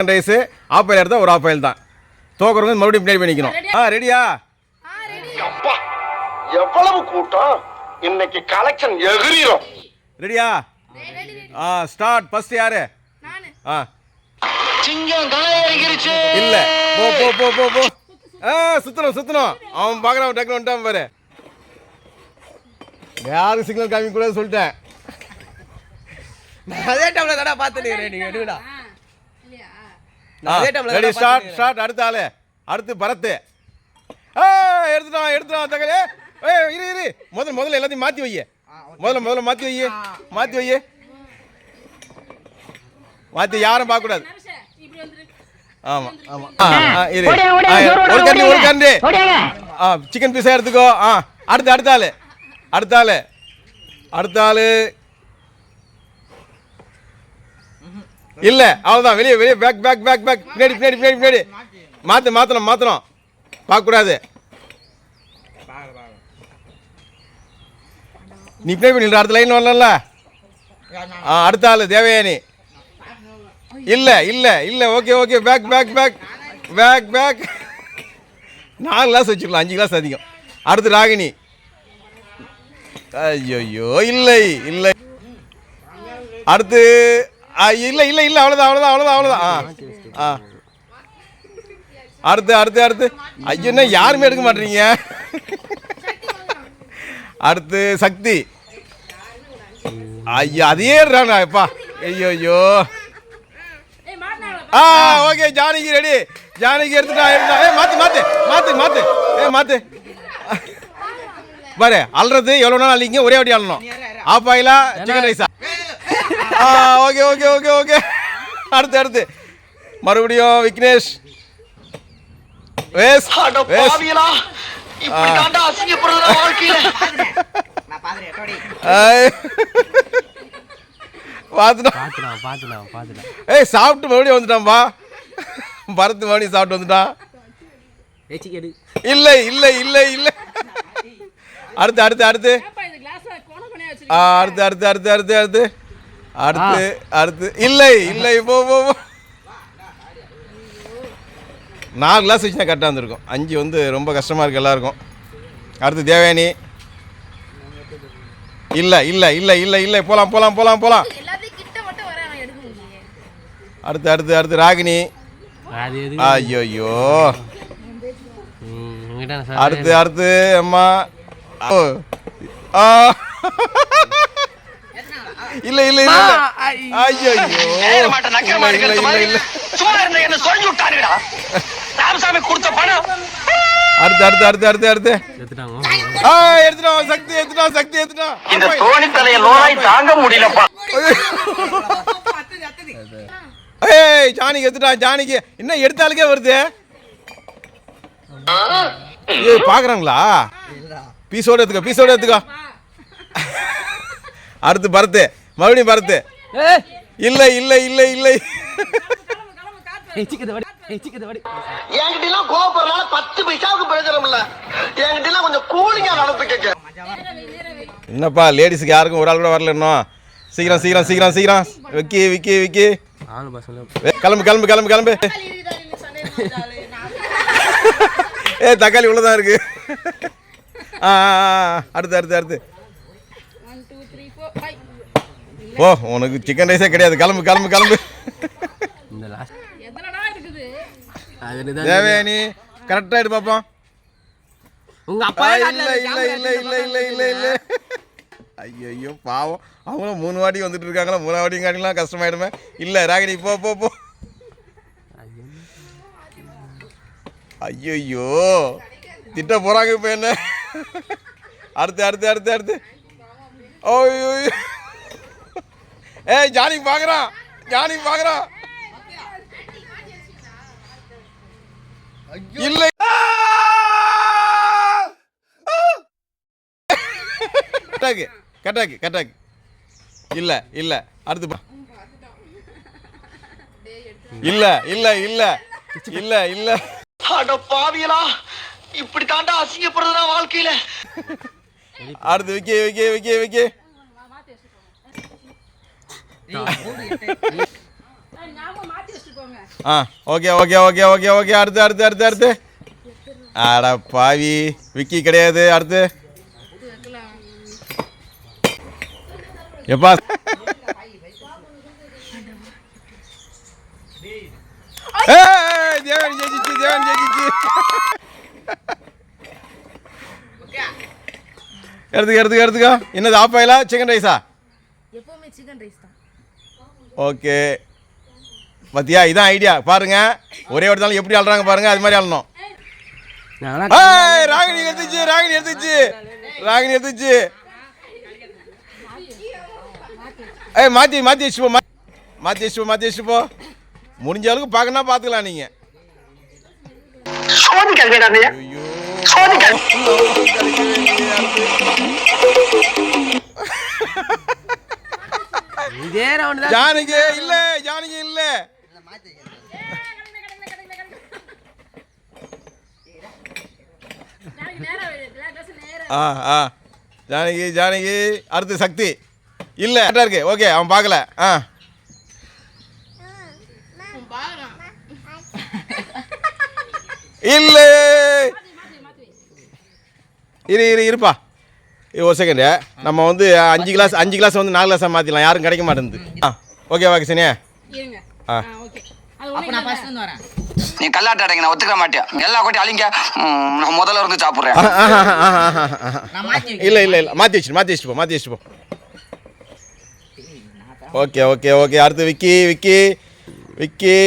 Rice of oil எடுத்தால் ஒரு of oil தான். தோக்குறவங்க மறுபடியும் பின்னாடி பண்ணிக்கணும். ரெடியா? அப்பா எவ்வளவு கூட்டம் இன்னைக்கு கலெக்ஷன் எகிரிரும். ரெடியா? ஸ்டார்ட். ஃபர்ஸ்ட் யாரு? சிங்கம் கலையறிச்சு இல்ல போ போ போ போ போ. சுத்தணும் அவன் பார்க்குறான் டக்குனு வந்துட்டான் பாரு. யாரும் சிக்னல் காமிக்க கூடாது சொல்லிட்டேன். அதே டைம்ல கடை பார்த்துட்டு நீங்க எடுங்கடா. Ready start. அடுத்த ஆளு. அடுத்து பரத். எடுத்துட்டான் தகலே. இரு முதல்ல எல்லாத்தையும் மாற்றி வை. முதல்ல மாற்றி வை. மாற்றி யாரும் பார்க்கக்கூடாது. ஆமாம் இரு. ஒரு கண்டு சிக்கன் பீஸாக எடுத்துக்கோ. அடுத்த ஆளு இல்ல அவ்வளவுதான். வெளியே பேக் பின்னாடி மாத்தணும் பார்க்க கூடாது. நீ பின்னாடி பண்ணி அடுத்த லைன் வரல. அடுத்த ஆளு தேவயானி. இல்ல ஓகே பேக் 4 கிளாஸ் வச்சுக்கலாம், 5 கிளாஸ் அதிகம். அடுத்து ராகினி. ஐயோ இல்லை அடுத்து இல்ல அவ்வளவுதான். அடுத்து ஐயோ யாருமே எடுக்க மாட்டீங்க. அடுத்து சக்தி. ஐயோ அதே எப்பா. ஐயோ ஓகே ஜானகி ரெடி. ஜானகி எடுத்துட்டா. மாத்து பாரு. அல்றது எவ்வளவு நாள் அள்ளிங்க, ஒரே வாட்டி அள்ளணும். ஆஃப் ஆயிலா சிக்கன் ரைஸா? ஓகே. அடுத்து மறுபடியும் விக்னேஷ். சாப்பிட்டு மறுபடியும் வந்துட்டான்பா. பரத் மறுபடியும் சாப்பிட்டு வந்துட்டான். இல்ல அடுத்து இல்லை போ 4 கிளாஸ் வச்சுனா கரெக்டாக இருந்திருக்கும். 5 வந்து ரொம்ப கஷ்டமாக இருக்குது எல்லாருக்கும். அடுத்து தேவயானி. இல்லை போலாம். அடுத்து ராகினி. ஐயோ அடுத்து அம்மா. இல்ல ஐயோ அடுத்து எடுத்துட்டான். சக்தி எடுத்துட்டான். இந்த தோணி தலைய லோனாய் தாங்க முடியலப்பா. ஜானிக்கு எடுத்துட்டான். ஜானிக்கு இன்னும் எடுத்தாலுக்கே வருது. பாக்குறாங்களா? பீஸோட எடுத்துக்கோ. அடுத்து பரத்து. மறுபடியும் பரத்து. இல்லை என்கிட்ட கோபுறனால 10 பைசாவுக்கு பிரயோஜனம் இல்ல. என்கிட்ட கொஞ்சம் கூலிங்கா நடந்து கேட்க. என்னப்பா லேடிஸ்க்கு யாருக்கும் ஒரு ஆள் கூட வரல இன்னும். சீக்கிரம் விக்கி கிளம்பு. தக்காளி உள்ளதான் இருக்கு. அடுத்து ஓ உனக்கு சிக்கன் ரைஸே கிடையாது. கிளம்பு. தேவயானி கரெக்டா எடு பாப்போம். உங்க அப்பா இல்ல ஐயோ பாவம். அவங்களும் 3 வாட்டி வந்துட்டு இருக்காங்களா. 3 வாட்டியும் காட்டிலாம் கஷ்டமாயிடுமே. இல்ல ராகினி போ. ஐயோ திட்ட போறாங்க இப்ப என்ன. அடுத்து ஓய்யோ ஜானி பாக்குறான். இல்லை கட்டாக்கு இல்ல அடுத்து இல்ல அட பாவியலா, இப்படி தாண்டா அசிங்கப்படுறதா வாழ்க்கையில. அடுத்து விக்கி ஆ okay okay okay okay okay அடுத்து அடுத்து அடுத்து அடுத்து அட பாவி விக்கி கிடையாது அடுத்து எப்பா தேவன் ஜெயிச்சு தேவன் ஜெயிச்சு எடுத்துக்கோ என்னது ஆஃப் ஆயிலா சிக்கன் ரைஸா எப்பவுமே சிக்கன் ரைஸ் தான். ஓகே பத்தியா இதான் ஐடியா பாருங்க ஒரே இடத்தாலும் எப்படி ஆள்றாங்க பாருங்க அது மாதிரி ஆளணும் ராகினி எடுத்துச்சு ராகினி எடுத்துச்சு ராகினி எடுத்துச்சு ஏய் மாற்றி மாற்றி வச்சுப்போ மாற்றி வச்சுப்போ மாற்றி வச்சுப்போ முடிஞ்ச அளவுக்கு பார்க்கணும்னா பார்த்துக்கலாம் நீங்கள் ஐயோ இதே ரவுண்ட் தான் ஜானகி இல்ல ஜானகி இல்ல ஆ ஆ ஜானகி ஜானகி அடுத்து சக்தி இல்ல கரெக்டா இருக்கு ஓகே அவன் பார்க்கல ஆ இல்ல இரு இரு இருப்பா ஒரு செகண்டு நம்ம வந்து 5 கிளாஸ் வந்து 4 கிளாஸாக மாற்றிடலாம் யாரும் கிடைக்க மாட்டேங்குது ஆ ஓகே ஓகே சனியா ஆ நீ கல்லாட்ட அடைங்க நான் ஒத்துக்க மாட்டேன் எல்லா கோட்டி அழிங்க நான் முதல்ல இருந்து சாப்பிட்றேன் இல்லை இல்லை இல்லை மாற்றி வச்சுட்டு போ ஓகே ஓகே ஓகே அடுத்து விக்கி விக்கி விக்கி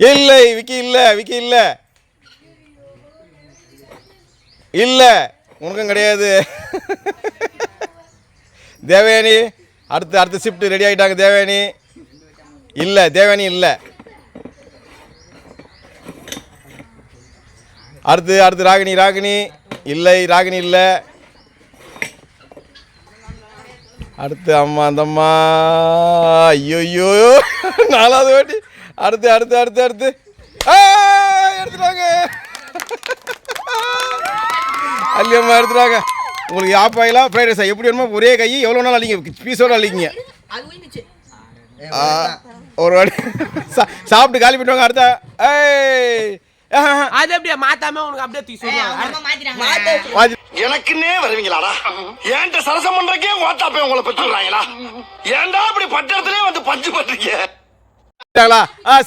இல்லை விக்கி இல்லை விக்கி இல்லை இல்லை உனக்கும் கிடையாது தேவயானி அடுத்த ஷிஃப்ட் ரெடி ஆகிட்டாங்க தேவயானி இல்லை தேவயானி இல்லை அடுத்து ராகினி ராகினி இல்லை ராகினி இல்லை அடுத்து அம்மா அந்தம்மா ஐயோ 4வது வாட்டி அடுத்து அடுத்து அடுத்து அடுத்து எடுத்துட்டாங்க அல்லியம்மா எடுத்துட்டாங்க உங்களுக்கு ஆஃப் ஆயிலா ஃப்ரைட் ரைஸா எப்படி வேணுமோ ஒரே கை எவ்வளோ நாள் அழிங்க பீஸோடு அழிங்க ஒரு வாட்டி சாப்பிட்டு காலி பண்ணிவாங்க அடுத்த அது அப்படியே மாத்தாம உனக்கு அப்படியே தூக்கி சொல்லுவாங்க எனக்குன்னே வருவீங்களாடா ஏன்ட்ட சரசம் பண்றக்கே ஓட்டாப்பே உங்களை பெற்றுறாங்களா ஏன்டா அப்படி பட்டத்திலே வந்து பஞ்சு பண்றீங்க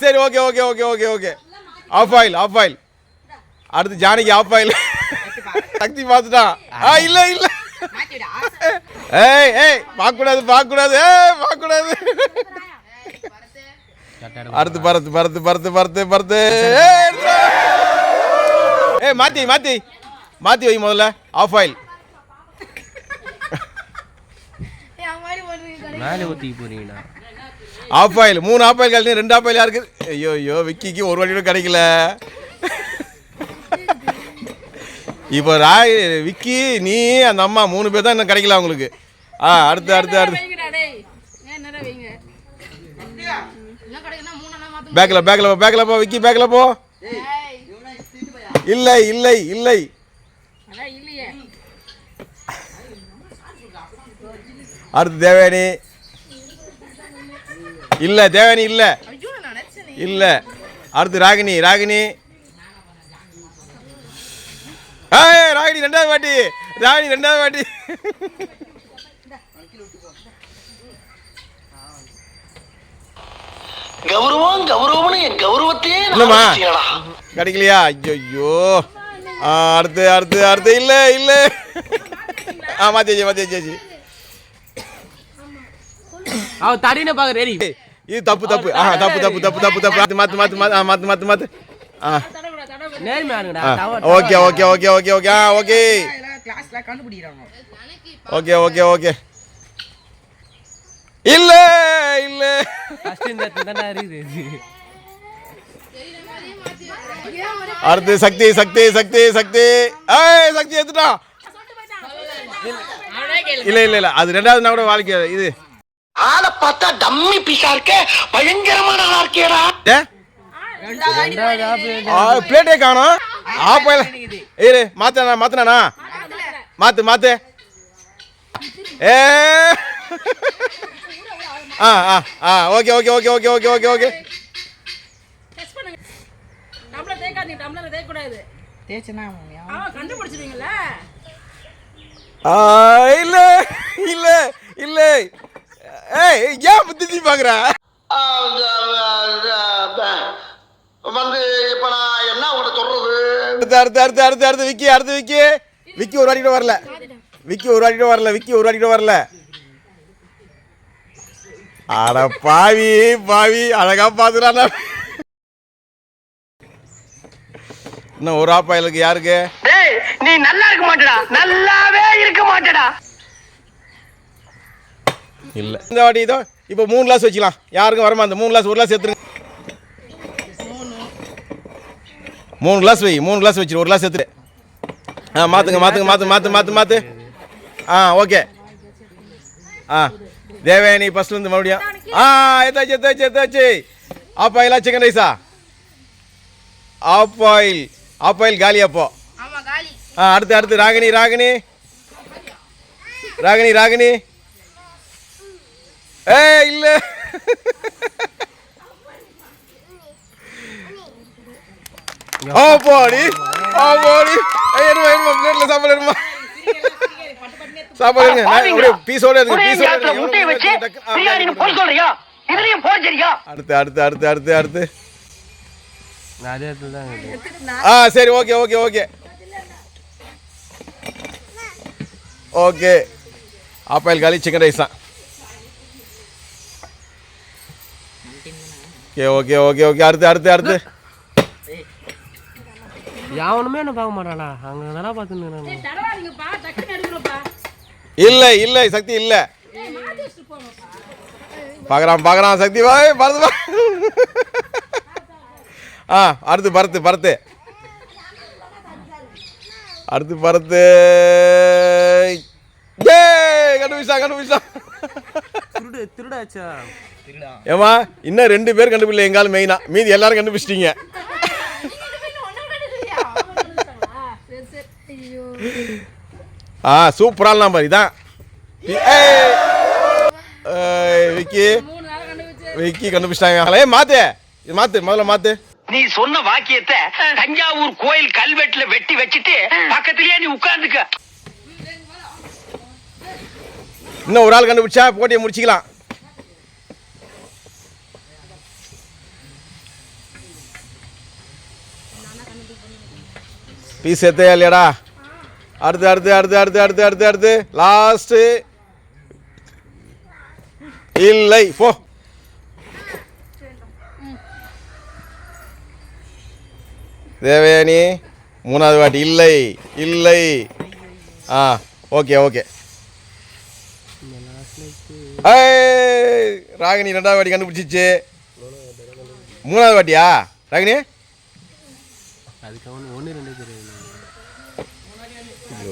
சரி okay okay okay okay okay of oil அடுத்து ஜானகி ஆஃப் ஆயில் சக்தி பார்த்துட்டான் இல்லை இல்லை ஏய் பார்க்கக்கூடாது அடுத்து பரத்து ஏய் மாத்தி வை முதல்ல ஆஃப் ஆயில் மேலே ஊற்றி போறீங்கடா ஆஃப் ஆயில் 3 ஆஃப் ஆயில் கழிச்சு 2 ஆஃப் ஆயில் யாருக்கு ஐயோ விக்கிக்கு ஒரு வாட்டி கூட கிடைக்கல இப்போ விக்கி நீ அந்த அம்மா 3 பேர் தான் இன்னும் கிடைக்கல உங்களுக்கு அடுத்து பேக்கில் போ விக்கி பேக்கில் போ இல்லை அடுத்து தேவயானி தேவயானி இல்லை அடுத்து ராகினி ராகினி 2வது வாட்டி கௌரவம்னு என் கௌரவத்தையே இல்லம்மா கிடைக்கலையா ஐயோ அடுத்து இல்லை மாத்தியாச்சு அவ தடின பாக்க ரெடி இது தப்பு மாத்து நேர்மையானுங்கடா ஓகே கிளாஸ்ல கண்டுபிடிக்கிறாங்க ஓகே இல்ல ஃபர்ஸ்ட் இந்த தண்டா இருக்குது அடுத்து சக்தி எடுத்துட்டான் இல்ல அது 2வது நான் கூட வாழ்க்கை இது ஆளை பார்த்தா டம்மி பீஸா இருக்க பயங்கரமான ஆளா இருக்கேடா பிளேட்டே காணோம் ஆஃப் ஆயில் இரு மாத்துனானா மாத்து okay okay okay okay okay okay okay test பண்ணுங்க. டம்ளர் தேய்க்காதீங்க, டம்ளர் தேய்க்கக்கூடாது. தேய்ச்சனா கண்டுபிடிச்சிருவீங்கல்ல. இல்ல இல்ல இல்ல ஏய் ஏன் திட்டி பாக்குற வந்து இப்ப நான் என்ன உங்கள்கிட்ட சொல்றது? அடுத்து அடுத்து அடுத்து அடுத்து அடுத்து விக்கி அடுத்து விக்கி விக்கி ஒரு வாட்டி கூட வரல விக்கி ஒரு வாட்டி கூட வரல விக்கி ஒரு வாட்டி கூட வரல. அட பாவி பாவி அழகா பாத்துறான். இன்னும் ஒரு ஆப்பாயிலுக்கு யாருக்கு? நீ நல்லா இருக்க மாட்டடா, நல்லாவே இருக்க மாட்டடா. இல்ல இந்த வாட்டி இதோ இப்போ 3 கிளாஸ் வச்சுக்கலாம். யாருக்கும் வரமா அந்த 3 கிளாஸ் ஒரு கிளாஸ் எடுத்துருங்க. 3 கிளாஸ் வை, 3 கிளாஸ் வச்சிரு, ஒரு கிளாஸ் எடுத்துரு. மாத்துங்க மாத்துங்க மாத்து மாத்து மாத்து மாத்து. ஓகே. தேவயானி ஃபர்ஸ்ட்லேருந்து மறுபடியும் எதாச்சு எதாச்சு எதாச்சு. ஆப் ஆயிலா சிக்கன் ரைஸா? ஆப் ஆயில் காலி அப்போ. ஆமா காலி. அடுத்து அடுத்து ராகினி ராகினி ராகினி ராகினி. இல்ல ஆப்பாடி ஆப்பாடி. என்னமா என்னமா பிளேட்ல சாப்பாடு எடுமா சாப்பாடு எடுங்க. அப்படியே பீஸோட எடுங்க பீஸோட முட்டையை வச்சு பிரியாணி போய் சொல்றியா? இதுலயும் போடுறியா? அடுத்து அடுத்து அடுத்து அடுத்து அடுத்து அதே தான். சரி okay okay okay okay. Half boil காலி சிக்கன் ரைஸ் தான். ஓகே ஓகே ஓகே ஓகே அடுத்து அடுத்து அடுத்து. யாவனுமே என்ன பார்க்க மாட்டானா? அங்க நல்லா பார்த்துன்னு தடவாதீங்கப்பா, டக்குன்னு எடுக்கணும்ப்பா. இல்லை இல்லை சக்தி இல்லை. மாத்தி வச்சுட்டு போங்கப்பா. பார்க்குறான் பார்க்குறான் சக்தி வாய் பரத்து. அடுத்து பரத்து பரத்து அடுத்து பரத்து. கண்டுபிடிச்சா கண்டுபிடிச்சா. திருடாச்சா? ஏமா இன்னும் 2 பேர் கண்டுபிடிக்கல எங்காலும் மெயினா, மீதி எல்லாரும் கண்டுபிடிச்சிட்டீங்க. சரி சரி. ஐயோ சூப்பரான நம்பர் இதான். விக்கி 3 நாள் கண்டுபிடிச்சு. விக்கி கண்டுபிடிச்சிட்டாங்க. மாத்து இது மாத்து முதல்ல மாத்து. நீ சொன்ன வாக்கியத்தை தஞ்சாவூர் கோயில் கல்வெட்டுல வெட்டி வச்சுட்டு பக்கத்திலேயே நீ உட்கார்ந்துக்க. இன்னும் ஒரு ஆள் கண்டுபிடிச்சா போட்டியை முடிச்சுக்கலாம். பீஸ் எத்தையா இல்லையாடா? அடுத்து அடுத்து அடுத்து அடுத்து அடுத்து அடுத்து அடுத்து லாஸ்ட். இல்லை போ. தேவயானி 3வது வாட்டி இல்லை இல்லை. Okay okay. ராகினி 2வது வாட்டி கண்டுபிடிச்சிச்சு. 3வது வாட்டியா ராகினி? அதுக்கு அவன் 1 2 தெரியும்.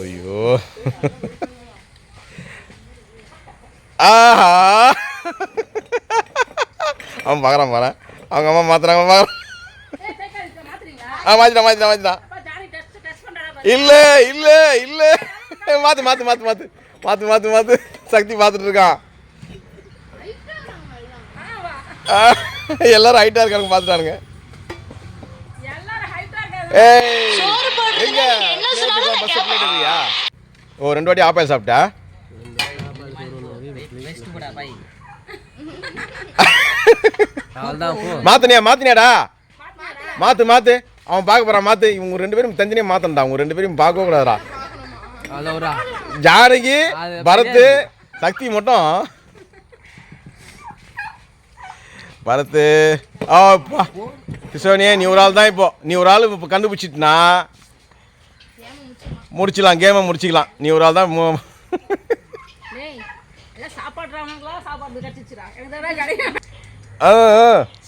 ஐயோ ஆஹா அவன் பார்க்குறான் பாரு. அவங்க அம்மா மாத்துறாங்க பார்க்குறான். மாத்திட்டான் மாத்திட்டான் மாத்திட்டான். இல்லை இல்லை இல்லை மாத்து மாத்து மாத்து மாத்து மாத்து மாத்து மாத்து. சக்தி பார்த்துட்டு இருக்கான். எல்லாரும் ஹைட்டா இருக்காங்க பார்த்துட்டானுங்க. ஓ 2 வாட்டி ஆப்பாயில் சாப்பிட்டா? மாத்தினியா மாத்தினியாடா? மாத்து மாத்து. அவன் பார்க்க போறான் மாத்து. இவங்க 2 பேரும் தனித்தனியா மாத்தண்டா. அவங்க 2 பேரும் பார்க்க கூடாதுடா. ஜானகி பரத்து சக்தி மட்டும். பரத்து கிருஷ்ணனியே நீ ஒரு ஆள் தான். நீ ஒரு ஆள் இப்போ கண்டுபிடிச்சிட்டுனா முடிச்சிடலாம், கேமை முடிச்சிக்கலாம். நீ ஒரு ஆள் தான்.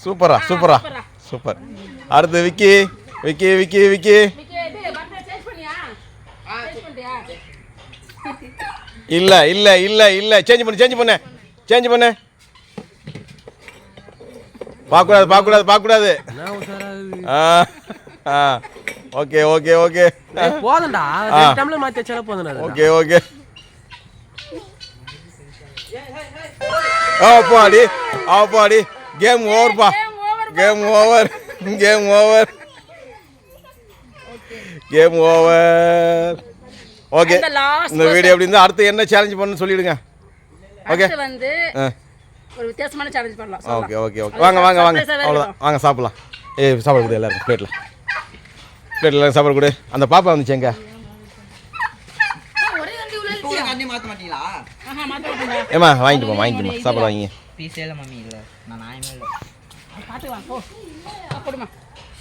சூப்பரா சூப்பரா சூப்பர். அடுத்து விக்கி விக்கி விக்கி விக்கி. இல்ல இல்ல இல்ல இல்ல சேஞ்ச் பண்ணு சேஞ்ச் பண்ணு சேஞ்ச் பண்ணு. பார்க்கக்கூடாது பார்க்கக்கூடாது பார்க்கக்கூடாது. ஓகே ஓகே ஓகே போதும்டா. டம்ளர் மாத்தி வச்சால போதும்டா. ஓகே ஓகே அப்பாடி அப்பாடி கேம் ஓவர்ப்பா game over game over game over okay அந்த last இந்த வீடியோ எப்படி இருந்தால் அடுத்து என்ன சேலஞ்ச் பண்ணணும்னு சொல்லிடுங்க ஓகே அடுத்து வந்து ஒரு வித்தியாசமான சேலஞ்ச் பண்ணலாம் ஓகே ஓகே ஓகே வாங்க வாங்க வாங்க அவ்வளோதான் வாங்க சாப்பிட்லாம் சாப்பாடு கொடு எல்லாருக்கும் பிளேட்டில் பிளேட்டில் சாப்பாடு கொடு அந்த பாப்பா வந்துச்சு எங்க ஒரே வண்டி உள்ள இப்போ ஒரு கண்ணி மாத்த மாட்டீங்களா மாத்த மாட்டேன்டா ஏம்மா வாங்கிட்டு போமா சாப்பாடு வாங்கி பீஸ் இல்ல மம்மி இல்ல நான் நாயமே இல்ல பாத்து வா போ போடுமா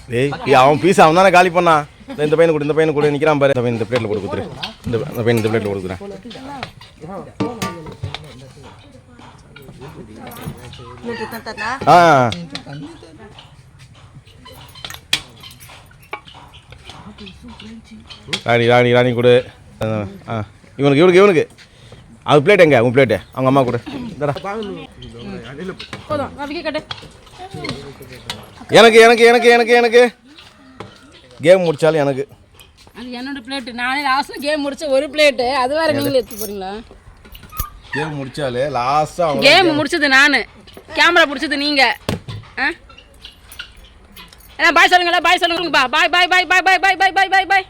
டேய் அவன் பீஸ் அவன் தானே காலி பண்ணான் இந்த பையனை கொடு இந்த பையனை கொடு நிற்கிறான் பாரு இந்த பையன் இந்த பிளேட்டில் போட்டு கொடுத்துரு இந்த பையன் இந்த பிளேட்டில் கொடுக்குறேன் ஆ ராணி ராணி ராணி கொடு ஆ இவனுக்கு இவனுக்கு இவனுக்கு அது பிளேட் எங்க உன் பிளேட்டு அவங்க அம்மா கொடு இந்தடா போதும் நம்பிக்கை கட்டு எனக்கு எனக்கு எனக்கு எனக்கு எனக்கு கேம் முடிச்சாலும் எனக்கு அது என்னோட பிளேட் நானே லாஸ்ட்ல கேம் முடிச்ச ஒரு பிளேட் அது வேற நீங்களே எடுத்து போறீங்களா கேம் முடிச்சாலே லாஸ்ட்டாக கேம் முடிச்சது நானு கேமரா பிடிச்சது நீங்க பாய் சொல்லுங்களா பாய் சொல்லுங்க பாய் பாய் பாய் பாய் பாய் பாய் பாய் பாய் பாய் பாய் பாய்